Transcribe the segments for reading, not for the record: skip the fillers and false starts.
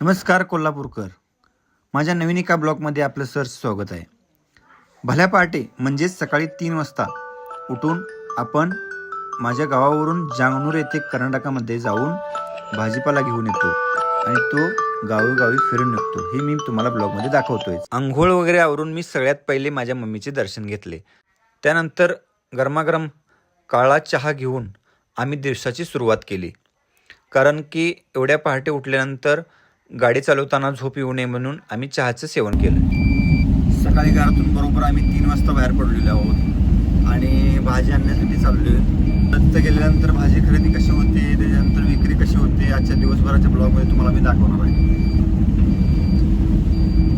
नमस्कार कोल्हापूरकर. माझ्या नवीन एका ब्लॉगमध्ये आपलं स्वागत आहे. भल्या पहाटे म्हणजेच सकाळी 3 वाजता उठून आपण माझ्या गावावरून जांगनूर येथे कर्नाटकामध्ये जाऊन भाजीपाला घेऊन येतो आणि तो गावोगावी फिरून निघतो. हे मी तुम्हाला ब्लॉगमध्ये दाखवतोय. अंघोळ वगैरे आवरून मी सगळ्यात पहिले माझ्या मम्मीचे दर्शन घेतले. त्यानंतर गरमागरम काळा चहा घेऊन आम्ही दिवसाची सुरुवात केली. कारण की एवढ्या पहाटे उठल्यानंतर गाडी चालवताना झोप येऊ नये म्हणून आम्ही चहाचं सेवन केलं. सकाळी घरातून बरोबर आम्ही 3 वाजता बाहेर पडलेलो आहोत आणि भाजी आणण्यासाठी चाललोय. तिथं गेल्यानंतर भाजी खरेदी कशी होते, त्याच्यानंतर विक्री कशी होते, आजच्या दिवसभराच्या ब्लॉगमध्ये तुम्हाला मी दाखवणार आहे.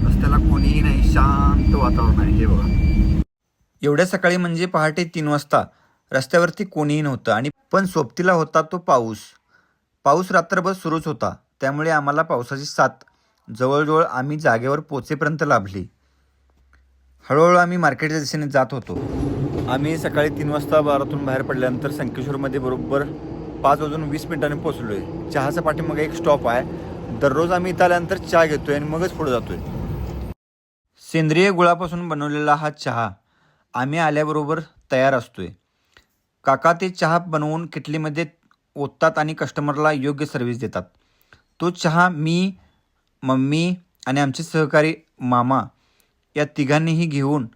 रस्त्याला कोणीही नाही, शांत वातावरण आहे. हे बघा, एवढ्या सकाळी म्हणजे पहाटे 3 वाजता रस्त्यावरती कोणीही नव्हतं आणि पण सोबतीला होता तो पाऊस रात्रभर सुरूच होता. त्यामुळे आम्हाला पावसाची साथ जवळजवळ आम्ही जागेवर पोचेपर्यंत लाभली. हळूहळू आम्ही मार्केटच्या दिशेने जात होतो. आम्ही सकाळी 3 वाजता बारातून बाहेर पडल्यानंतर संकेश्वरमध्ये बरोबर 5:20 पोचलो आहे. चहाचा पाठीमागे एक स्टॉप आहे. दररोज आम्ही इथं आल्यानंतर चहा घेतोय आणि मगच पुढे जातोय. सेंद्रिय गुळापासून बनवलेला हा चहा आम्ही आल्याबरोबर तयार असतोय. काका ते चहा बनवून किटलीमध्ये ओततात आणि कस्टमरला योग्य सर्व्हिस देतात. तो चहा मी, मम्मी आणि आमचे सहकारी मामा या तिघांनीही घेऊन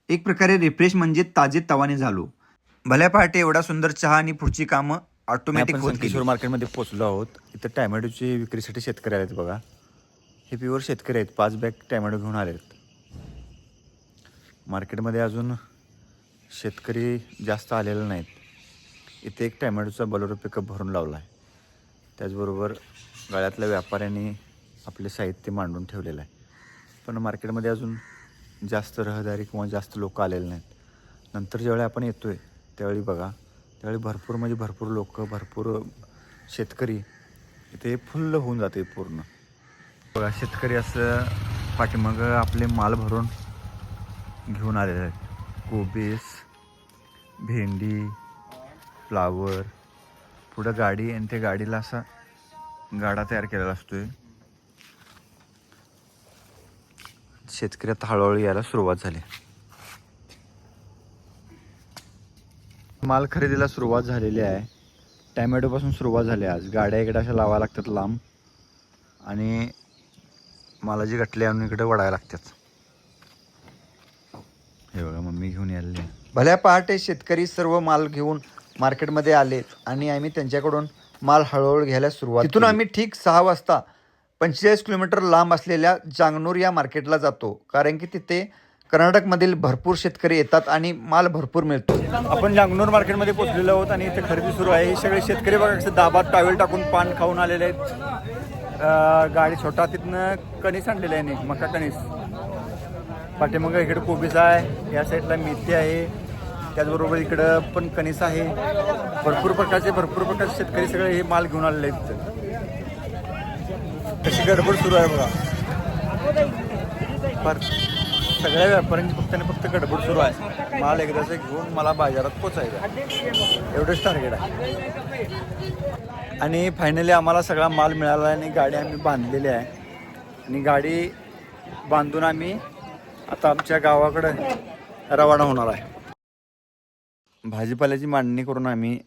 एक प्रकारे रिफ्रेश म्हणजे ताजे तवाने झालो. भल्या पहाटे एवढा सुंदर चहा आणि पुढची कामं ऑटोमॅटिक होत. किशोर मार्केटमध्ये पोचलो आहोत. इथं टॅमॅटोची विक्रीसाठी शेतकरी आहेत बघा. हे प्युअर शेतकरी आहेत. 5 बॅग टॅमॅटो घेऊन आले आहेत. मार्केटमध्ये अजून शेतकरी जास्त आलेले नाहीत. इथे एक टॅमॅटोचा बोलेरो पिकअप भरून लावला आहे. त्याचबरोबर गाळ्यातल्या व्यापाऱ्यांनी आपले साहित्य मांडून ठेवलेलं आहे. पण मार्केटमध्ये अजून जास्त रहदारी किंवा जास्त लोक आलेले नाहीत. नंतर ज्यावेळी आपण येतो आहे त्यावेळी बघा, त्यावेळी भरपूर म्हणजे भरपूर लोक, भरपूर शेतकरी इथे फुल्ल होऊन जाते पूर्ण. बघा, शेतकरी असं पाठीमागं आपले माल भरून घेऊन आलेले आहेत. कोबीस, भेंडी, फ्लावर, पुढं गाडी आणि त्या गाडीला असा गाडा तयार केलेला असतोय. शेतकरी आता हळूहळू यायला सुरुवात झाली. माल खरेदीला सुरुवात झालेली आहे. टॅमॅटोपासून सुरुवात झाली. आज गाड्या इकडे अशा लावायला लागतात लांब आणि मालाची गटली आणून इकडे वडायला लागतात. हे बघा, मम्मी घेऊन यायला. भल्या पहाटे शेतकरी सर्व माल घेऊन मार्केटमध्ये आले आणि आम्ही त्यांच्याकडून माल हळूहळू घ्यायला सुरुवात. तिथून आम्ही ठीक 6 वाजता 45 किलोमीटर लांब असलेल्या जांगनूर या मार्केटला जातो. कारण की तिथे कर्नाटकमधील भरपूर शेतकरी येतात आणि माल भरपूर मिळतो. आपण जांगनूर मार्केटमध्ये पोहोचलेलो आहोत आणि इथे खरेदी सुरू आहे. हे सगळे शेतकरी बघा कसं दाबात टावेल टाकून पान खाऊन आलेले आहेत. गाडी छोटा तिथनं कणीस आणलेलं आहे नाही, मका कणीस. पाठीमागं इकडे कोबीस आहे, या साईडला मेथी आहे, त्याचबरोबर इकडं पण कणीस आहे. भरपूर प्रकारचे शेतकरी सगळे हे माल घेऊन आलेले आहेत. कशी गडबड सुरू आहे बघा. सगळ्या व्यापाऱ्यांची फक्त गडबड सुरू आहे. माल एकदाच घेऊन मला बाजारात पोचायचा, एवढंच टार्गेट आहे. आणि फायनली आम्हाला सगळा माल मिळाला आणि गाडी आम्ही बांधलेली आहे. आणि गाडी बांधून आम्ही आता आमच्या गावाकडे रवाना होणार आहे. भाजीपाल्याची मांडणी करून आम्ही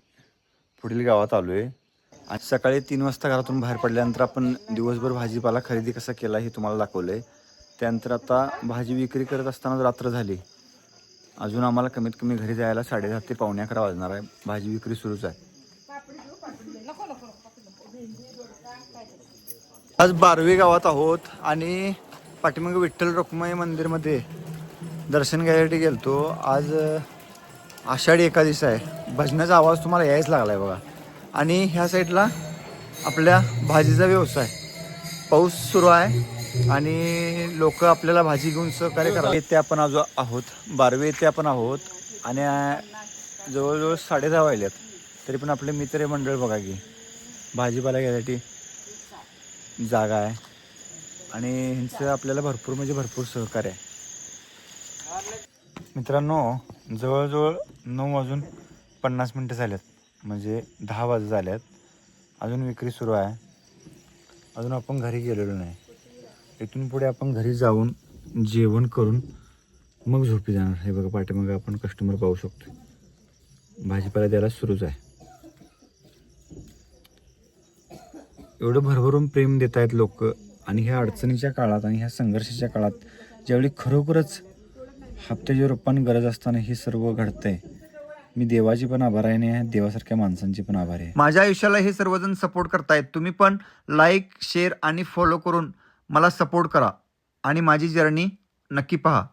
पुढील गावात आलो आहे. आज सकाळी 3 वाजता घरातून बाहेर पडल्यानंतर आपण दिवसभर भाजीपाला खरेदी कसा केला हे तुम्हाला दाखवलं आहे. त्यानंतर आता भाजी विक्री करत असताना रात्र झाली. अजून आम्हाला कमीत कमी घरी जायला 10:30 ते 11:15 वाजणार आहे. भाजी विक्री सुरूच आहे. आज बारवे गावात आहोत आणि पाठीमागे विठ्ठल रखुमाई मंदिरमध्ये दर्शन घ्यायसाठी गेलतो. आज आषाढी एकादशी आहे. भजनाचा आवाज तुम्हाला यायच लागला आहे बघा. आणि ह्या साईडला आपल्या भाजीचा व्यवसाय, पाऊस सुरू आहे आणि लोक आपल्याला भाजी घेऊन सहकार्य करा. येथे आपण आहोत बारवे येथे आपण आहोत आणि जवळजवळ 10:30 वाजल्यात. तरी पण आपले मित्र मंडळ बघा की भाजीपाला घ्यायसाठी जागा आहे आणि ह्यांचं आपल्याला भरपूर सहकार्य आहे. मित्रांनो, जवळजवळ 9:50 झाल्यात, म्हणजे 10 वाजत झाल्यात. अजून विक्री सुरू आहे. अजून आपण घरी गेलेलो नाही. इथून पुढे आपण घरी जाऊन जेवण करून मग झोपी जाणार. हे बघा पाठीमागे आपण कस्टमर पाहू शकतो. भाजीपाला द्यायला सुरूच आहे. एवढं भरभरून प्रेम देत आहेत लोक. आणि ह्या अडचणीच्या काळात आणि ह्या संघर्षाच्या काळात ज्यावेळी खरोखरच हप्त्याच्या रूपाने गरज असताना हे सर्व घडतंय. मी देवाची पण आभार आहे आणि देवासारख्या माणसांची पण आभार आहे. माझ्या आयुष्याला हे सर्वजण सपोर्ट करतायत. तुम्ही पण लाईक, शेअर आणि फॉलो करून मला सपोर्ट करा आणि माझी जर्नी नक्की पहा.